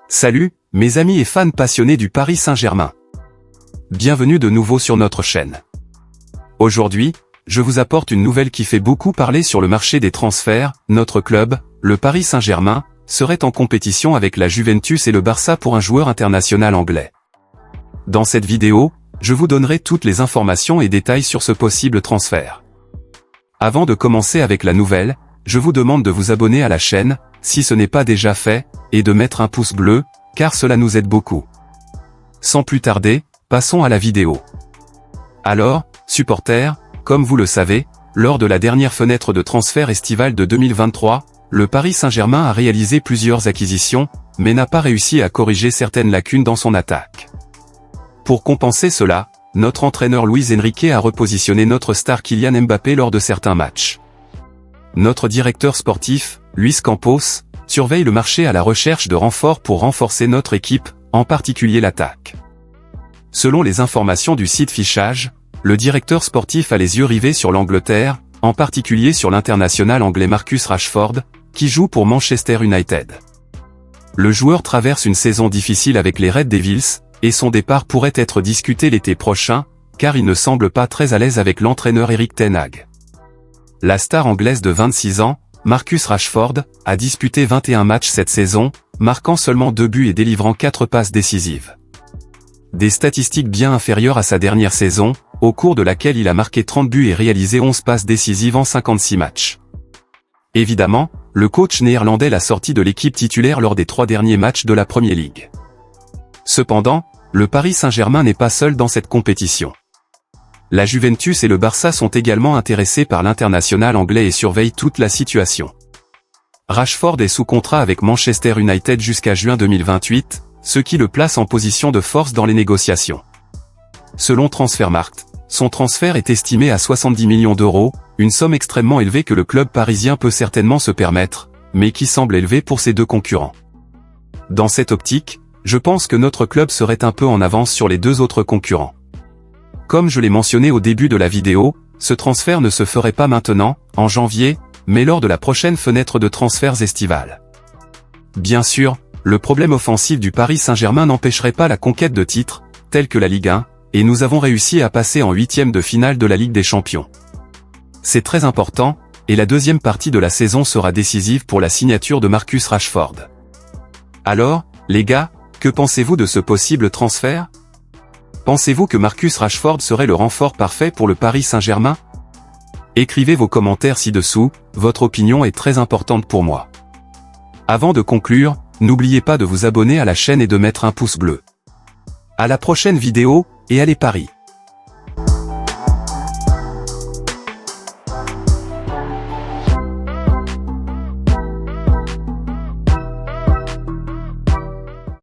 Salut, mes amis et fans passionnés du Paris Saint-Germain. Bienvenue de nouveau sur notre chaîne. Aujourd'hui, je vous apporte une nouvelle qui fait beaucoup parler sur le marché des transferts. Notre club, le Paris Saint-Germain, serait en compétition avec la Juventus et le Barça pour un joueur international anglais. Dans cette vidéo, je vous donnerai toutes les informations et détails sur ce possible transfert. Avant de commencer avec la nouvelle, je vous demande de vous abonner à la chaîne, si ce n'est pas déjà fait, et de mettre un pouce bleu, car cela nous aide beaucoup. Sans plus tarder, passons à la vidéo. Alors, supporters, comme vous le savez, lors de la dernière fenêtre de transfert estivale de 2023, le Paris Saint-Germain a réalisé plusieurs acquisitions, mais n'a pas réussi à corriger certaines lacunes dans son attaque. Pour compenser cela, notre entraîneur Luis Enrique a repositionné notre star Kylian Mbappé lors de certains matchs. Notre directeur sportif, Luis Campos, surveille le marché à la recherche de renforts pour renforcer notre équipe, en particulier l'attaque. Selon les informations du site Fichage, le directeur sportif a les yeux rivés sur l'Angleterre, en particulier sur l'international anglais Marcus Rashford, qui joue pour Manchester United. Le joueur traverse une saison difficile avec les Red Devils, et son départ pourrait être discuté l'été prochain, car il ne semble pas très à l'aise avec l'entraîneur Erik ten Hag. La star anglaise de 26 ans, Marcus Rashford, a disputé 21 matchs cette saison, marquant seulement 2 buts et délivrant 4 passes décisives. Des statistiques bien inférieures à sa dernière saison, au cours de laquelle il a marqué 30 buts et réalisé 11 passes décisives en 56 matchs. Évidemment, le coach néerlandais l'a sorti de l'équipe titulaire lors des 3 derniers matchs de la Premier League. Cependant, le Paris Saint-Germain n'est pas seul dans cette compétition. La Juventus et le Barça sont également intéressés par l'international anglais et surveillent toute la situation. Rashford est sous contrat avec Manchester United jusqu'à juin 2028, ce qui le place en position de force dans les négociations. Selon Transfermarkt, son transfert est estimé à 70 millions d'euros, une somme extrêmement élevée que le club parisien peut certainement se permettre, mais qui semble élevée pour ses deux concurrents. Dans cette optique, je pense que notre club serait un peu en avance sur les deux autres concurrents. Comme je l'ai mentionné au début de la vidéo, ce transfert ne se ferait pas maintenant, en janvier, mais lors de la prochaine fenêtre de transferts estivale. Bien sûr, le problème offensif du Paris Saint-Germain n'empêcherait pas la conquête de titres, tels que la Ligue 1, et nous avons réussi à passer en 8e de finale de la Ligue des Champions. C'est très important, et la deuxième partie de la saison sera décisive pour la signature de Marcus Rashford. Alors, les gars, que pensez-vous de ce possible transfert ? Pensez-vous que Marcus Rashford serait le renfort parfait pour le Paris Saint-Germain ? Écrivez vos commentaires ci-dessous, votre opinion est très importante pour moi. Avant de conclure, n'oubliez pas de vous abonner à la chaîne et de mettre un pouce bleu. À la prochaine vidéo, et allez Paris!